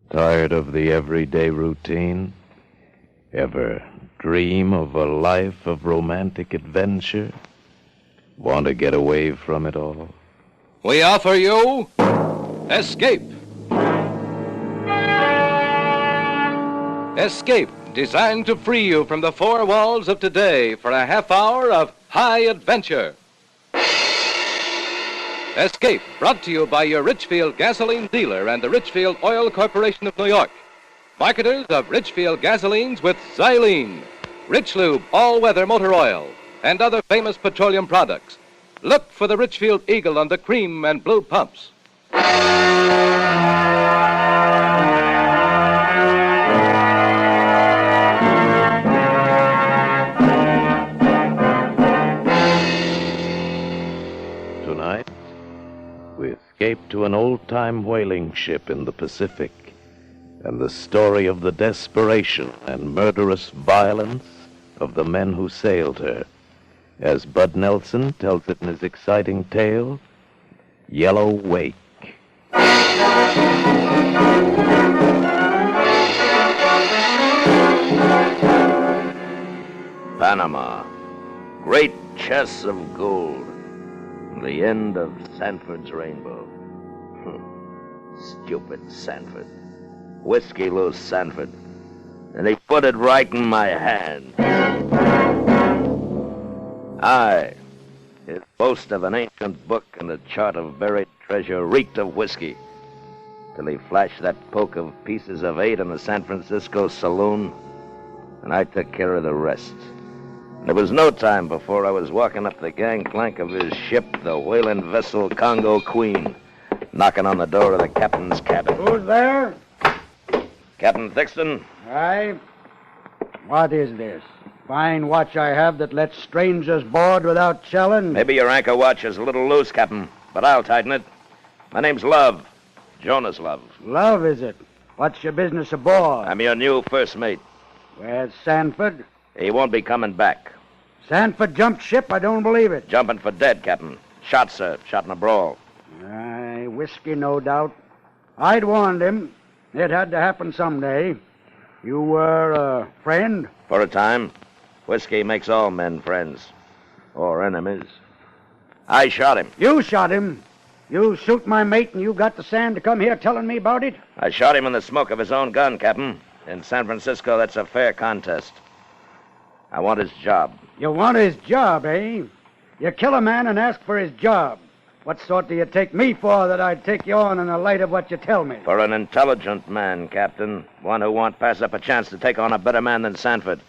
Tired of the everyday routine? Ever dream of a life of romantic adventure? Want to get away from it all? We offer you Escape. Escape, designed to free you from the four walls of today for a half hour of high adventure. Escape, brought to you by your Richfield gasoline dealer and the Richfield Oil Corporation of New York. Marketers of Richfield gasolines with Xylene, Rich Lube all-weather motor oil, and other famous petroleum products. Look for the Richfield Eagle on the cream and blue pumps. Tonight, we escape to an old-time whaling ship in the Pacific and the story of the desperation and murderous violence of the men who sailed her, as Bud Nelson tells it in his exciting tale, Yellow Wake. Panama, great chests of gold, the end of Sanford's rainbow. Stupid Sanford. Whiskey loose Sanford. And he put it right in my hand. Aye, his boast of an ancient book and a chart of buried treasure reeked of whiskey, till he flashed that poke of pieces of 8 in the San Francisco saloon, and I took care of the rest. There was no time before I was walking up the gangplank of his ship, the whaling vessel Congo Queen, knocking on the door of the captain's cabin. Who's there? Captain Thixton? Aye. What is this? Fine watch I have that lets strangers board without challenge. Maybe your anchor watch is a little loose, Captain, but I'll tighten it. My name's Love. Jonas Love. Love, is it? What's your business aboard? I'm your new first mate. Where's Sanford? He won't be coming back. Sanford jumped ship? I don't believe it. Jumping for dead, Captain. Shot, sir. Shot in a brawl. Aye, whiskey, no doubt. I'd warned him. It had to happen someday. You were a friend? For a time. Whiskey makes all men friends. Or enemies. I shot him. You shot him? You shoot my mate and you got the sand to come here telling me about it? I shot him in the smoke of his own gun, Captain. In San Francisco, that's a fair contest. I want his job. You want his job, eh? You kill a man and ask for his job. What sort do you take me for that I'd take you on in the light of what you tell me? For an intelligent man, Captain. One who won't pass up a chance to take on a better man than Sanford.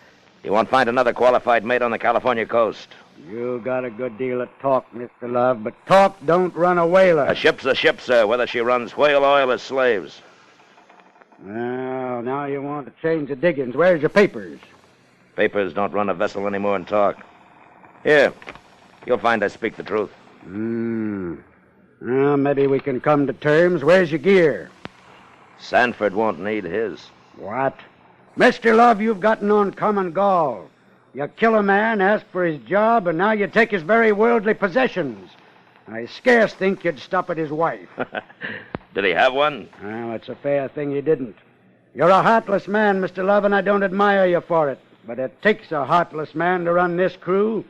He won't find another qualified mate on the California coast. You got a good deal of talk, Mr. Love, but talk don't run a whaler. A ship's a ship, sir, whether she runs whale oil or slaves. Well, now you want to change the diggings. Where's your papers? Papers don't run a vessel any more than talk. Here, you'll find I speak the truth. Well, maybe we can come to terms. Where's your gear? Sanford won't need his. What? Mr. Love, you've gotten on common gall. You kill a man, ask for his job, and now you take his very worldly possessions. I scarce think you'd stop at his wife. Did he have one? Well, it's a fair thing he didn't. You're a heartless man, Mr. Love, and I don't admire you for it. But it takes a heartless man to run this crew.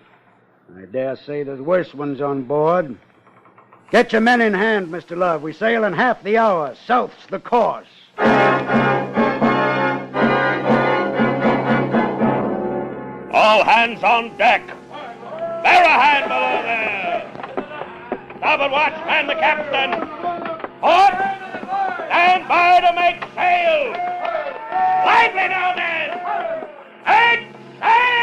I dare say there's worse ones on board. Get your men in hand, Mr. Love. We sail in half the hour. South's the course. All hands on deck. Bear a hand below there. Starboard watch, man the captain. Port! Stand by to make sail. Lively now, men. Make sail!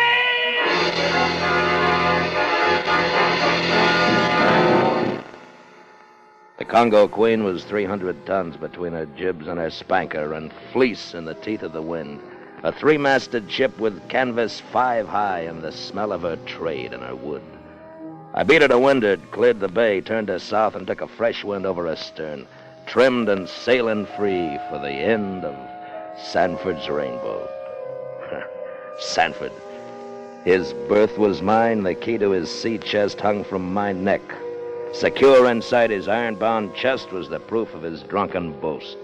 The Congo Queen was 300 tons between her jibs and her spanker and fleece in the teeth of the wind. A 3-masted ship with canvas 5 high and the smell of her trade and her wood. I beat her to windward, cleared the bay, turned her south, and took a fresh wind over her stern, trimmed and sailing free for the end of Sanford's rainbow. Sanford. His berth was mine, the key to his sea chest hung from my neck. Secure inside his iron-bound chest was the proof of his drunken boast.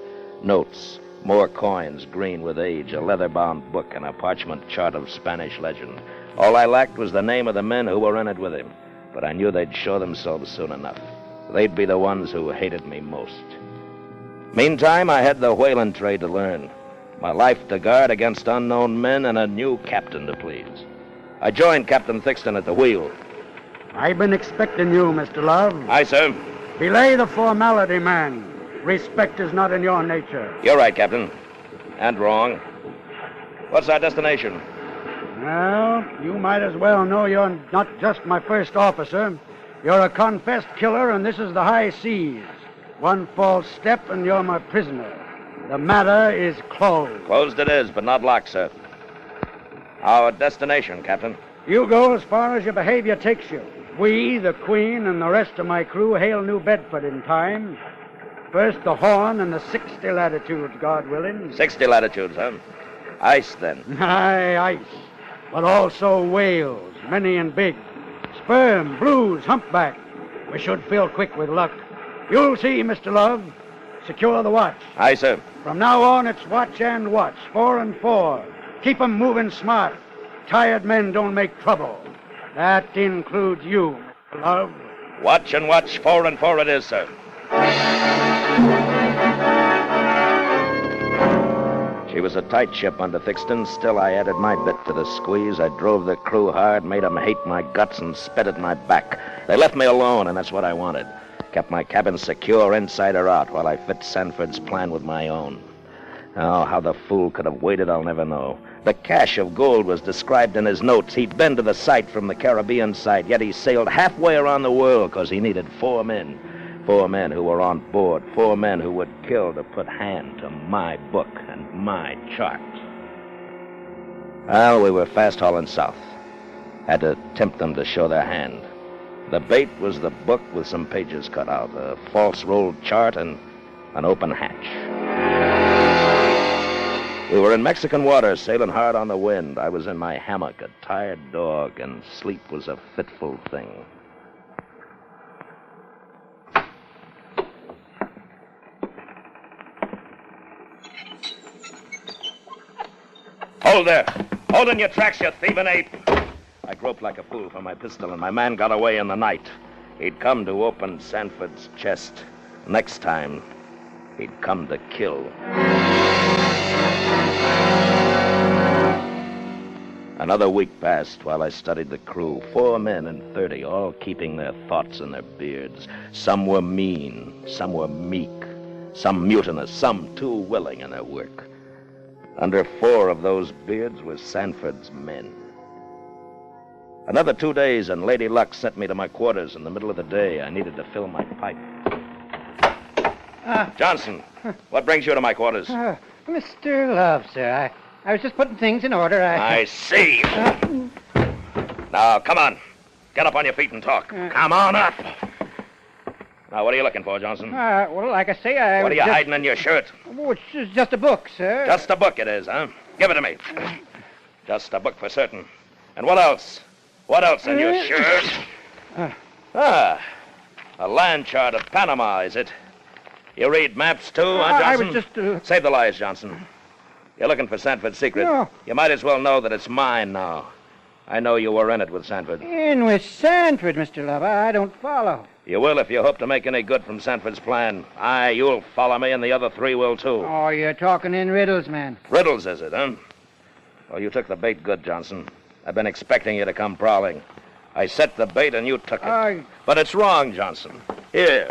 Notes, More coins, green with age, a leather-bound book, and a parchment chart of Spanish legend. All I lacked was the name of the men who were in it with him, but I knew they'd show themselves soon enough. They'd be the ones who hated me most. Meantime, I had the whaling trade to learn, my life to guard against unknown men, and a new captain to please. I joined Captain Thixton at the wheel. I've been expecting you, Mr. Love. Aye, sir. Belay the formality, man. Respect is not in your nature. You're right, Captain. And wrong. What's our destination? Well, you might as well know you're not just my first officer. You're a confessed killer, and this is the high seas. One false step, and you're my prisoner. The matter is closed. Closed it is, but not locked, sir. Our destination, Captain. You go as far as your behavior takes you. We, the Queen, and the rest of my crew hail New Bedford in time. First the Horn and the 60 latitudes, God willing. 60 latitudes, huh? Ice, then. Aye, ice. But also whales, many and big. Sperm, blues, humpback. We should fill quick with luck. You'll see, Mr. Love. Secure the watch. Aye, sir. From now on, it's watch and watch, 4 and 4. Keep 'em moving smart. Tired men don't make trouble. That includes you, Mr. Love. Watch and watch, 4 and 4 it is, sir. She was a tight ship under Thixton. Still, I added my bit to the squeeze. I drove the crew hard, made 'em hate my guts, and spit at my back. They left me alone, and that's what I wanted. Kept my cabin secure inside or out while I fit Sanford's plan with my own. Oh, how the fool could have waited, I'll never know. The cache of gold was described in his notes. He'd been to the site from the Caribbean side, yet he sailed halfway around the world because he needed 4 men. 4 men who were on board, 4 men who would kill to put hand to my book and my chart. Well, we were fast hauling south. Had to tempt them to show their hand. The bait was the book with some pages cut out, a false rolled chart, and an open hatch. We were in Mexican waters, sailing hard on the wind. I was in my hammock, a tired dog, and sleep was a fitful thing. Hold there. Hold in your tracks, you thieving ape. I groped like a fool for my pistol, and my man got away in the night. He'd come to open Sanford's chest. Next time, he'd come to kill. Another week passed while I studied the crew. 4 men and 30, all keeping their thoughts in their beards. Some were mean, some were meek, some mutinous, some too willing in their work. Under 4 of those beards were Sanford's men. Another 2 days, and Lady Luck sent me to my quarters in the middle of the day. I needed to fill my pipe. Johnson, what brings you to my quarters? Mr. Love, sir, I was just putting things in order. I see. Now, come on. Get up on your feet and talk. Come on up. Now, what are you looking for, Johnson? Well, like I say, I What was are you just... hiding in your shirt? Oh, it's just a book, sir. Just a book it is, huh? Give it to me. Just a book for certain. And what else? What else in your shirt? A land chart of Panama, is it? You read maps, too, huh, Johnson? I was just... Save the lies, Johnson. You're looking for Sanford's secret. No. You might as well know that it's mine now. I know you were in it with Sanford. In with Sanford, Mr. Love. I don't follow. You will if you hope to make any good from Sanford's plan. Aye, you'll follow me, and the other 3 will, too. Oh, you're talking in riddles, man. Riddles, is it, huh? Well, you took the bait good, Johnson. I've been expecting you to come prowling. I set the bait, and you took it. But it's wrong, Johnson. Here.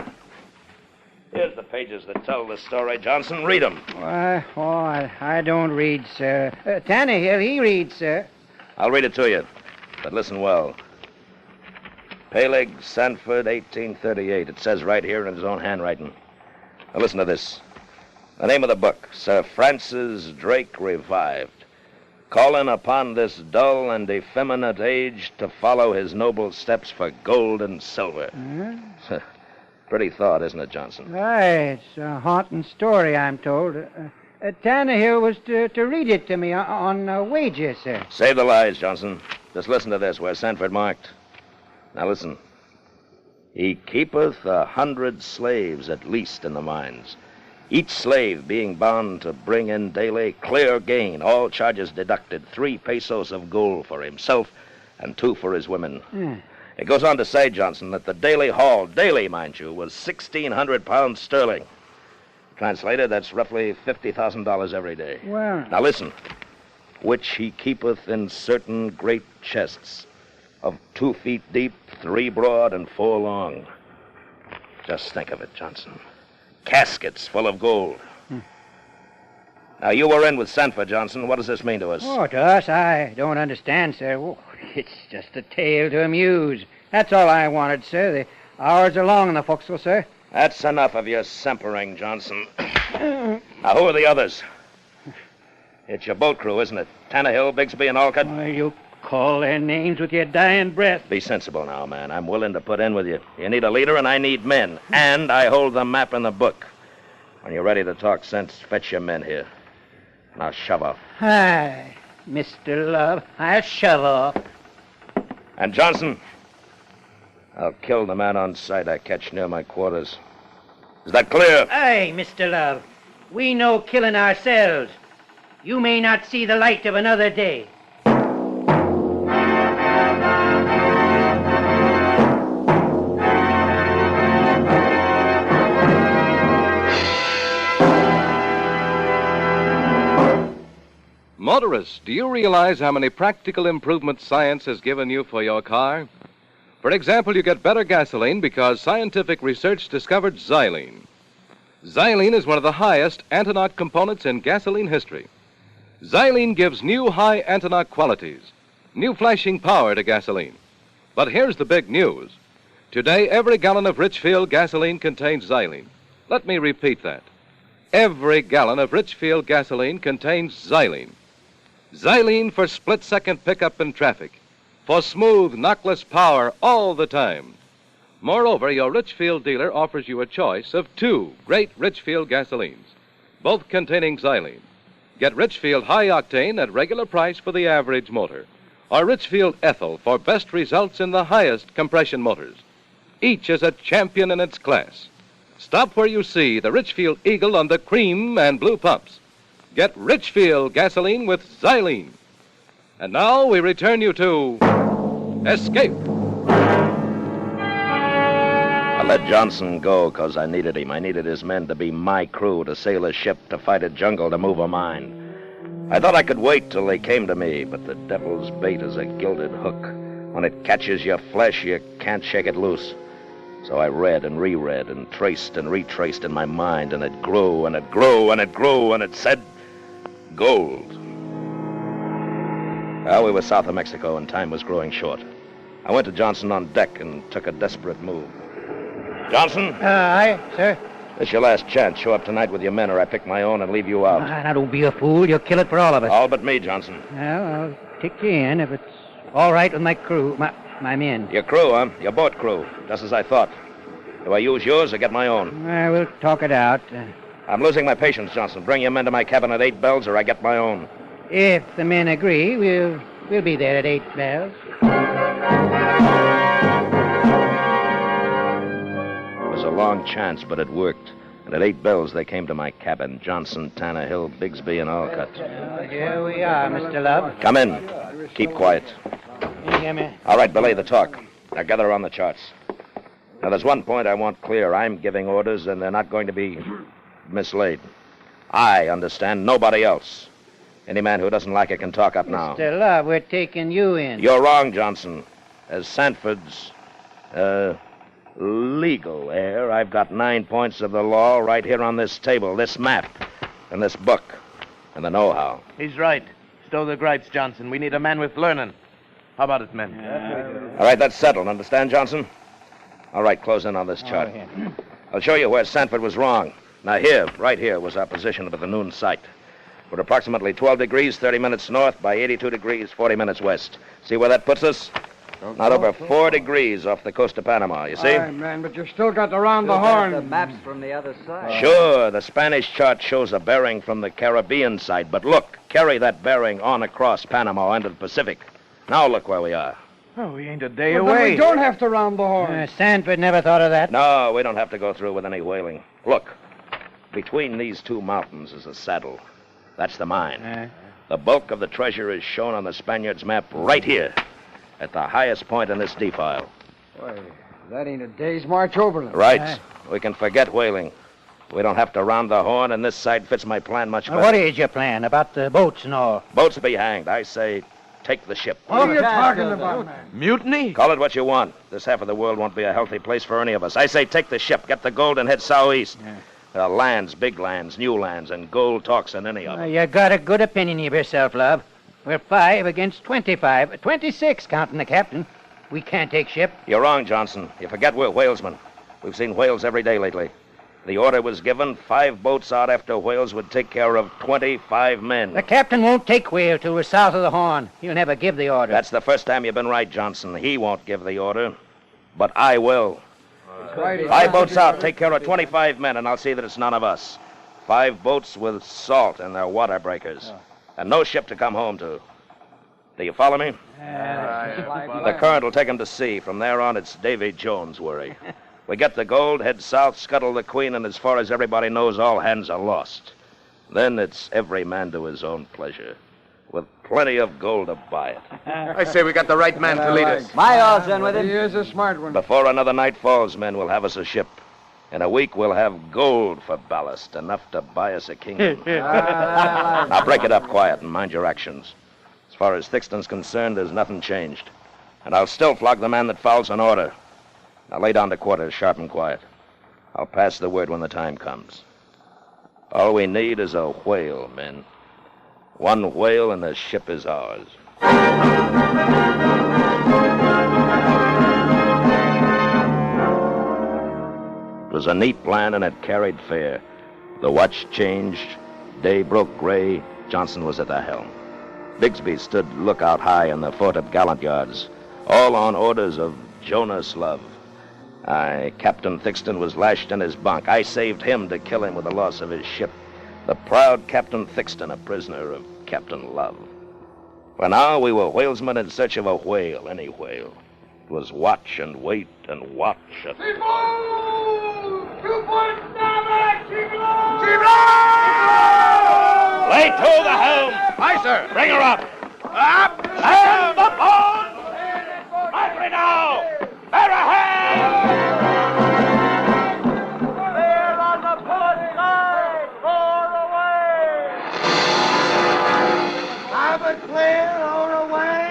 Here's the pages that tell the story, Johnson. Read them. I don't read, sir. Tannehill, he reads, sir. I'll read it to you, but listen well. Peleg, Sanford, 1838. It says right here in his own handwriting. Now listen to this. The name of the book, Sir Francis Drake Revived. Calling upon this dull and effeminate age to follow his noble steps for gold and silver. Pretty thought, isn't it, Johnson? Aye, it's a haunting story, I'm told. Tannehill was to read it to me on wages, sir. Save the lies, Johnson. Just listen to this, where Sanford marked. Now listen. He keepeth 100 slaves at least in the mines. Each slave being bound to bring in daily clear gain, all charges deducted, 3 pesos of gold for himself and 2 for his women. It goes on to say, Johnson, that the daily haul, daily, mind you, was 1,600 pounds sterling. Translated, that's roughly $50,000 every day. Well, Now listen. Which he keepeth in certain great chests of 2 feet deep, 3 broad, and 4 long. Just think of it, Johnson. Caskets full of gold. Now, you were in with Sanford, Johnson. What does this mean to us? oh, to us, I don't understand, sir. Oh, it's just a tale to amuse. That's all I wanted, sir. The hours are long in the forecastle, sir. That's enough of your simpering, Johnson. Now, who are the others? It's your boat crew, isn't it? Tannehill, Bigsby, and Alcott? Why, you call their names with your dying breath. Be sensible now, man. I'm willing to put in with you. You need a leader, and I need men. And I hold the map in the book. When you're ready to talk sense, fetch your men here. Now, shove off. Hi, Mr. Love. I'll shove off. And Johnson, I'll kill the man on sight I catch near my quarters. Is that clear? Aye, Mr. Love. We know killing ourselves. You may not see the light of another day. Motorists, do you realize how many practical improvements science has given you for your car? For example, you get better gasoline because scientific research discovered xylene. Xylene is one of the highest anti-knock components in gasoline history. Xylene gives new high anti-knock qualities, new flashing power to gasoline. But here's the big news. Today, every gallon of Richfield gasoline contains xylene. Let me repeat that. Every gallon of Richfield gasoline contains xylene. Xylene for split-second pickup in traffic, for smooth, knockless power all the time. Moreover, your Richfield dealer offers you a choice of 2 great Richfield gasolines, both containing xylene. Get Richfield High Octane at regular price for the average motor, or Richfield Ethyl for best results in the highest compression motors. Each is a champion in its class. Stop where you see the Richfield Eagle on the cream and blue pumps. Get Richfield gasoline with xylene. And now we return you to Escape. I let Johnson go because I needed him. I needed his men to be my crew, to sail a ship, to fight a jungle, to move a mine. I thought I could wait till they came to me, but the devil's bait is a gilded hook. When it catches your flesh, you can't shake it loose. So I read and reread and traced and retraced in my mind, and it grew and it grew and it grew, and it said, gold. Well, we were south of Mexico, and time was growing short. I went to Johnson on deck and took a desperate move. Johnson? Aye, sir. This is your last chance. Show up tonight with your men, or I pick my own and leave you out. Now, don't be a fool. You'll kill it for all of us. All but me, Johnson. Well, I'll take you in if it's all right with my crew, my men. Your crew, huh? Your boat crew. Just as I thought. Do I use yours or get my own? We'll talk it out. I'm losing my patience, Johnson. Bring your men to my cabin at 8 bells, or I get my own. If the men agree, we'll be there at 8 bells. It was a long chance, but it worked. And at 8 bells, they came to my cabin. Johnson, Tannehill, Bigsby, and Alcott. Here we are, Mr. Love. Come in. Keep quiet. You hear me? All right, belay the talk. Now gather on the charts. Now, there's one point I want clear. I'm giving orders, and they're not going to be mislaid. I understand, nobody else. Any man who doesn't like it can talk up now. Mr. Love, we're taking you in. You're wrong, Johnson. As Sanford's, legal heir, I've got 9 points of the law right here on this table, this map, and this book, and the know-how. He's right. Stow the gripes, Johnson. We need a man with learning. How about it, men? All right, that's settled. Understand, Johnson? All right, close in on this chart. I'll show you where Sanford was wrong. Now here, right here, was our position at the noon sight. We're approximately 12 degrees, 30 minutes north by 82 degrees, 40 minutes west. See where that puts us? Not over 4 degrees off the coast of Panama, you see? Aye, man, but you still got to round the horn. The map's from the other side. Sure, the Spanish chart shows a bearing from the Caribbean side, but look, carry that bearing on across Panama into the Pacific. Now look where we are. Oh, we ain't a day Well, then away. we don't have to round the horn. Sanford never thought of that. No, we don't have to go through with any whaling. Look, Between these two mountains is a saddle. That's the mine. The bulk of the treasure is shown on the Spaniards' map right here, at the highest point in this defile. Boy, that ain't a day's march overland. Right. We can forget whaling. We don't have to round the horn, and this side fits my plan much better. What is your plan about the boats and all? Boats be hanged. I say, take the ship. What are you talking about, man? Mutiny? Call it what you want. This half of the world won't be a healthy place for any of us. I say, take the ship, get the gold, and head southeast. There are lands, big lands, new lands, and gold talks in any of them. You got a good opinion of yourself, love. We're 5 against 25. 26, counting the captain. We can't take ship. You're wrong, Johnson. You forget we're whalesmen. We've seen whales every day lately. The order was given 5 boats out after whales would take care of 25 men. The captain won't take whale till we're south of the Horn. He'll never give the order. That's the first time you've been right, Johnson. He won't give the order, but I will. 5 boats out, take care of 25 men, and I'll see that it's none of us. 5 boats with salt in their water breakers, and no ship to come home to. Do you follow me? The current will take him to sea. From there on, it's Davy Jones' worry. We get the gold, head south, scuttle the Queen, and as far as everybody knows, all hands are lost. Then it's every man to his own pleasure, with plenty of gold to buy it. I say we got the right man to lead us. My all's done with it. He is a smart one. Before another night falls, men will have us a ship. In a week, we'll have gold for ballast, enough to buy us a kingdom. Now break it up quiet and mind your actions. As far as Thixton's concerned, there's nothing changed. And I'll still flog the man that fouls an order. Now lay down to quarters, sharp and quiet. I'll pass the word when the time comes. All we need is a whale, men. 1 whale and the ship is ours. It was a neat plan and it carried fair. The watch changed. Day broke gray. Johnson was at the helm. Bigsby stood lookout high in the fort at gallant yards, all on orders of Jonas Love. Captain Thixton was lashed in his bunk. I saved him to kill him with the loss of his ship. The proud Captain Thixton, a prisoner of Captain Love. For now, we were whalesmen in search of a whale, any whale. It was watch and wait and watch and... Lay to the helm! Aye, sir. Bring her up! Up! Stand the board! Smartly now! Bear ahead! Clear on the port side! Pour away! Have it clear or away!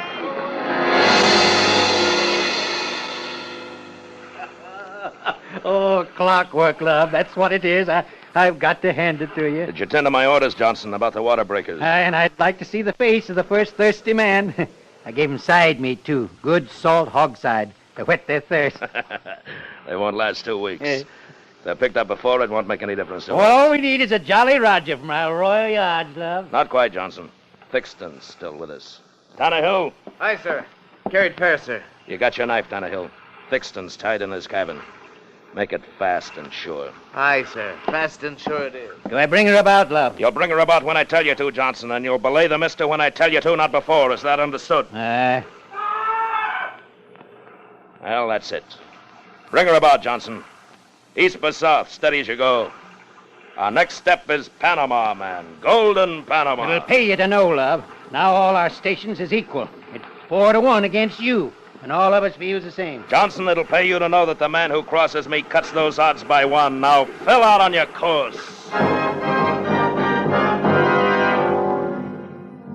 Oh, clockwork, love. That's what it is. I've got to hand it to you. Did you tend to my orders, Johnson, about the water breakers? And I'd like to see the face of the first thirsty man. I gave him side meat, too. Good salt hog side to whet their thirst. They won't last 2 weeks. If they're picked up before, it won't make any difference to us. Well, all we need is a Jolly Roger from our Royal Yards, love. Not quite, Johnson. Thixton's still with us. Tannehill, Aye, sir. Carried pair, sir. you got your knife, Tannehill. Thixton's tied in his cabin. Make it fast and sure. Aye, sir. Fast and sure it is. Do I bring her about, love? You'll bring her about when I tell you to, Johnson, and you'll belay the mister when I tell you to, not before. Is that understood? Aye. Well, that's it. Bring her about, Johnson. East by south, steady as you go. Our next step is Panama, man. Golden Panama. It'll pay you to know, love. Now all our stations is equal. It's 4-1 against you, and all of us feels the same. Johnson, it'll pay you to know that the man who crosses me cuts those odds by 1. Now fill out on your course.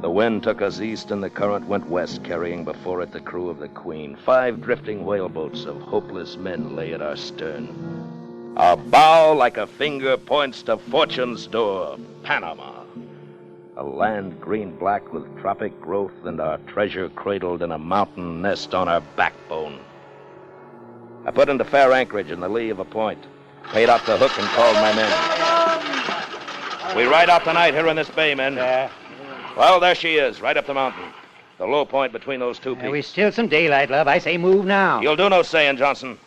The wind took us east and the current went west, carrying before it the crew of the Queen. 5 drifting whaleboats of hopeless men lay at our stern. Our bow, like a finger, points to fortune's door, Panama. A land green-black with tropic growth and our treasure cradled in a mountain nest on our backbone. I put into fair anchorage in the lee of a point, paid out the hook and called my men. We ride out tonight here in this bay, men. Well, there she is, right up the mountain. The low point between those 2 peaks. We still some daylight, love. I say move now. You'll do no saying, Johnson.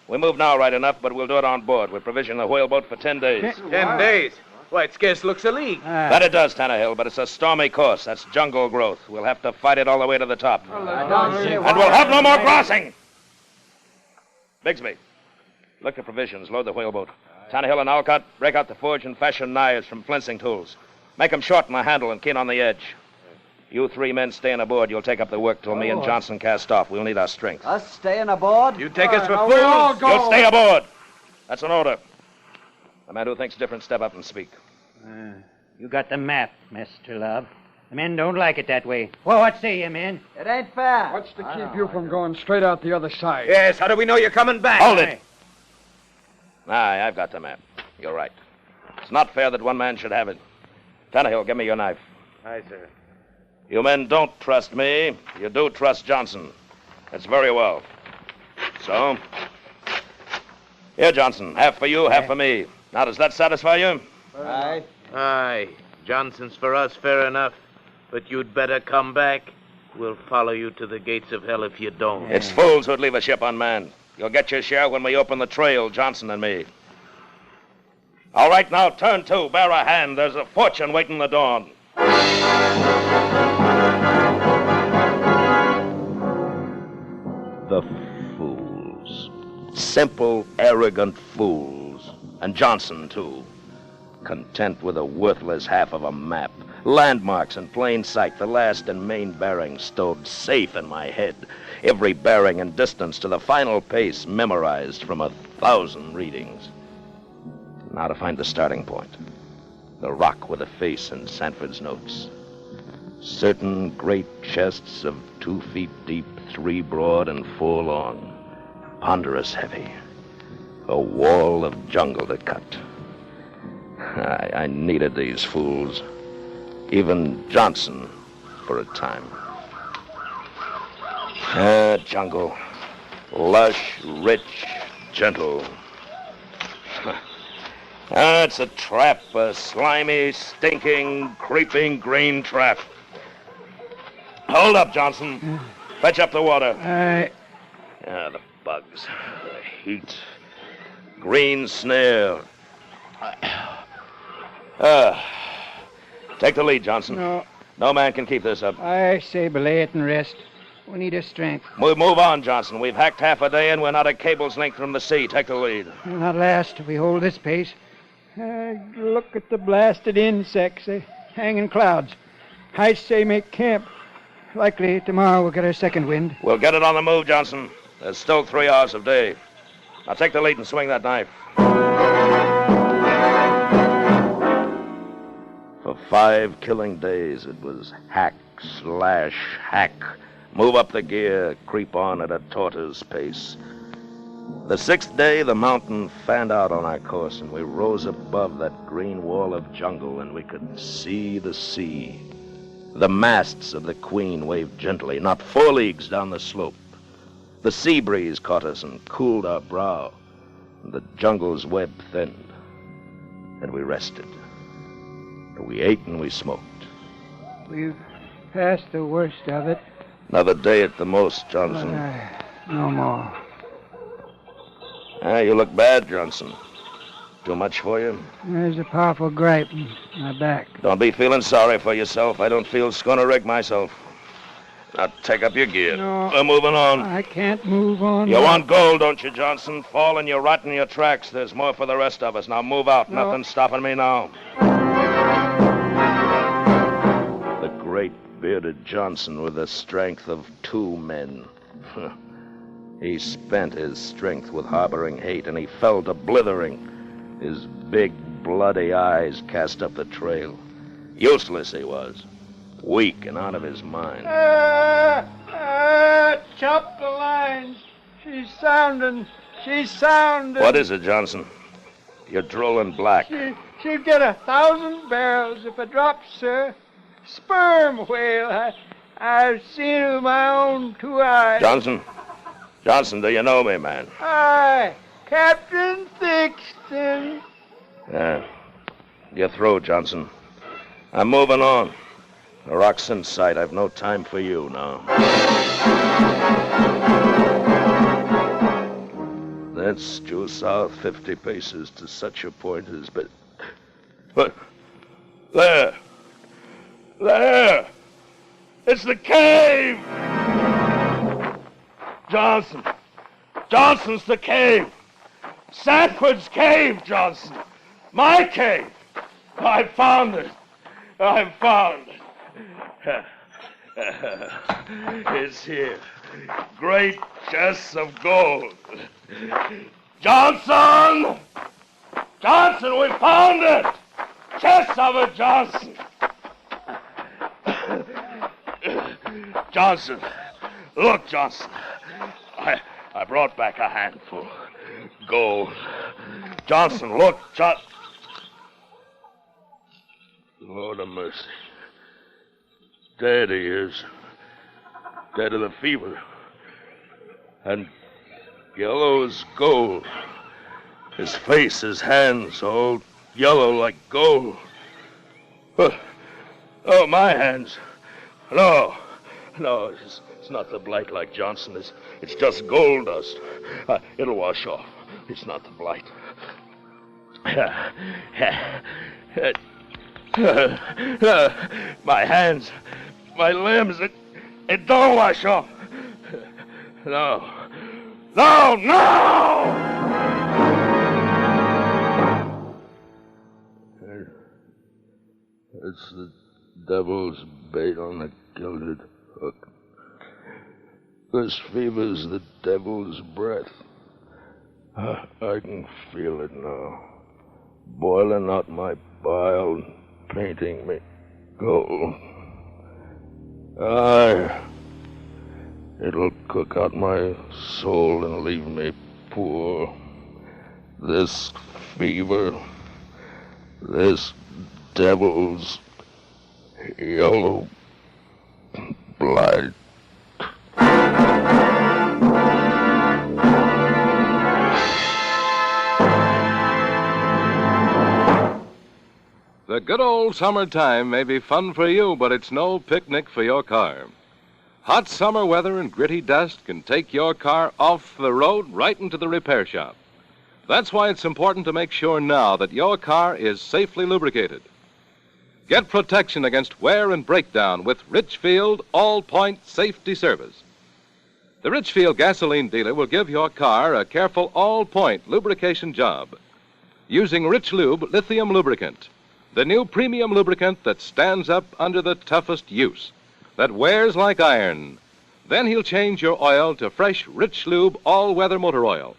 We move now right enough, but we'll do it on board. We provision the whaleboat for 10 days. 10 days? Why, it scarce looks a league. That it does, Tannehill, but it's a stormy course. That's jungle growth. We'll have to fight it all the way to the top. And we'll have no more crossing! Bigsby, look at provisions. Load the whaleboat. Tannehill and Alcott, break out the forge and fashion knives from flensing tools. Make 'em short in the handle and keen on the edge. You 3 men staying aboard. You'll take up the work till me and Johnson cast off. We'll need our strength. Us staying aboard? You take us for we all fools? go. You'll stay aboard. That's an order. The man who thinks different, step up and speak. You got the map, Mr. Love. The men don't like it that way. Well, what say you, men? It ain't fair. What's to keep you from going straight out the other side? Yes, how do we know you're coming back? Hold it. Aye, I've got the map. You're right. It's not fair that one man should have it. Tannehill, give me your knife. Aye, sir. You men don't trust me. You do trust Johnson. That's very well. So, here, Johnson. Half for you, half for me. Now, does that satisfy you? Aye. Aye. Johnson's for us, fair enough. But you'd better come back. We'll follow you to the gates of hell if you don't. It's fools who'd leave a ship unmanned. You'll get your share when we open the trail, Johnson and me. All right, now, turn to. Bear a hand. There's a fortune waiting the dawn. The fools. Simple, arrogant fools. And Johnson, too. Content with a worthless half of a map. Landmarks in plain sight, the last and main bearing stowed safe in my head. Every bearing and distance to the final pace memorized from 1,000 readings. Now to find the starting point. The rock with a face in Sanford's notes. Certain great chests of 2 feet deep, 3 broad, and 4 long. Ponderous heavy. A wall of jungle to cut. I needed these fools. Even Johnson, for a time. Jungle. Lush, rich, gentle. It's a trap, a slimy, stinking, creeping green trap. Hold up, Johnson. Fetch up the water. The bugs, the heat, green snare. Take the lead, Johnson. No man can keep this up. I say belay it and rest. We need a strength. Move on, Johnson. We've hacked half a day and we're not a cable's length from the sea. Take the lead. We'll not last if we hold this pace. Look at the blasted insects. They hang in clouds. I say make camp. Likely tomorrow we'll get our second wind. We'll get it on the move, Johnson. There's still 3 hours of day. Now take the lead and swing that knife. For 5 killing days, it was hack, slash, hack. Move up the gear, creep on at a tortoise pace. The 6th day, the mountain fanned out on our course, and we rose above that green wall of jungle, and we could see the sea. The masts of the Queen waved gently, not 4 leagues down the slope. The sea breeze caught us and cooled our brow, and the jungle's web thinned, and we rested. We ate and we smoked. We've passed the worst of it. Another day at the most, Johnson. No more. You look bad, Johnson. Too much for you? There's a powerful gripe in my back. Don't be feeling sorry for yourself. I don't feel schooner-rig myself. Now take up your gear. No. We're moving on. I can't move on. You want gold, don't you, Johnson? Fall and you rot in your tracks. There's more for the rest of us. Now move out. No. Nothing's stopping me now. The great bearded Johnson with the strength of 2 men. He spent his strength with harboring hate, and he fell to blithering. His big, bloody eyes cast up the trail. Useless he was. Weak and out of his mind. Chop the lines. She's sounding. What is it, Johnson? You're drooling black. She'd get 1,000 barrels if it drops, sir. Sperm whale. I've seen it with my own 2 eyes. Johnson, do you know me, man? Aye, Captain Thixton. You're through, Johnson. I'm moving on. The rock's in sight. I've no time for you now. That's due south 50 paces to such a point as... But there! It's the cave! Johnson's the cave! Sanford's cave, Johnson. My cave. I found it. I found it. It's here. Great chests of gold. Johnson! Johnson, we found it! Chests of it, Johnson! Johnson, look, Johnson. I brought back a handful. Gold. Johnson, look, Lord of mercy. Dead he is. Dead of the fever. And yellow as gold. His face, his hands, all yellow like gold. Oh, my hands. No, it's not the blight like Johnson. It's just gold dust. It'll wash off. It's not the blight. My hands, my limbs, it don't wash off. No. It's the devil's bait on a gilded hook. This fever's the devil's breath. I can feel it now, boiling out my bile, painting me gold. It'll cook out my soul and leave me poor. This fever, this devil's yellow blight. The good old summertime may be fun for you, but it's no picnic for your car. Hot summer weather and gritty dust can take your car off the road right into the repair shop. That's why it's important to make sure now that your car is safely lubricated. Get protection against wear and breakdown with Richfield All-Point Safety Service. The Richfield gasoline dealer will give your car a careful all-point lubrication job using Rich Lube lithium lubricant, the new premium lubricant that stands up under the toughest use, that wears like iron. Then he'll change your oil to fresh Rich Lube all-weather motor oil,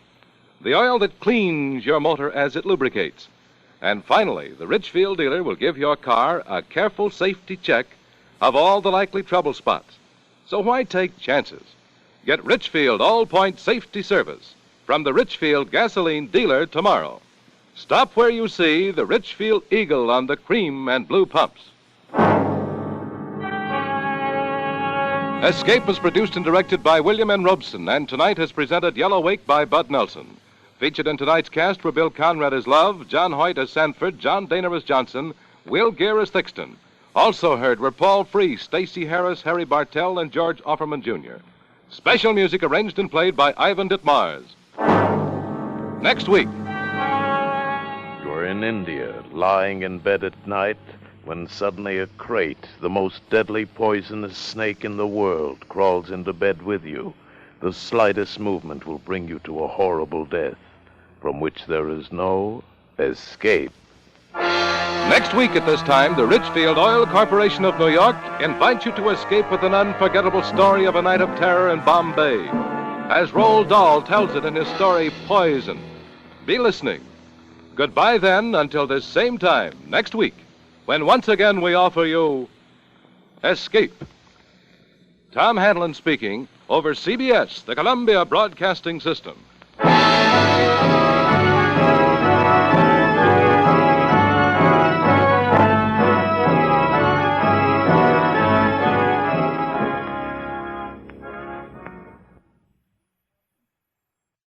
the oil that cleans your motor as it lubricates. And finally, the Richfield dealer will give your car a careful safety check of all the likely trouble spots. So why take chances? Get Richfield All-Point Safety Service from the Richfield gasoline dealer tomorrow. Stop where you see the Richfield Eagle on the cream and blue pumps. Escape was produced and directed by William N. Robeson, and tonight has presented Yellow Wake by Bud Nelson. Featured in tonight's cast were Bill Conrad as Love, John Hoyt as Sanford, John Daner as Johnson, Will Gear as Thixton. Also heard were Paul Free, Stacey Harris, Harry Bartell, and George Offerman, Jr. Special music arranged and played by Ivan Ditmars. Next week. You're in India, lying in bed at night, when suddenly a crate, the most deadly poisonous snake in the world, crawls into bed with you. The slightest movement will bring you to a horrible death, from which there is no escape. Next week at this time, the Richfield Oil Corporation of New York invites you to escape with an unforgettable story of a night of terror in Bombay, as Roald Dahl tells it in his story, Poison. Be listening. Goodbye then until this same time next week, when once again we offer you Escape. Tom Hanlon speaking over CBS, the Columbia Broadcasting System.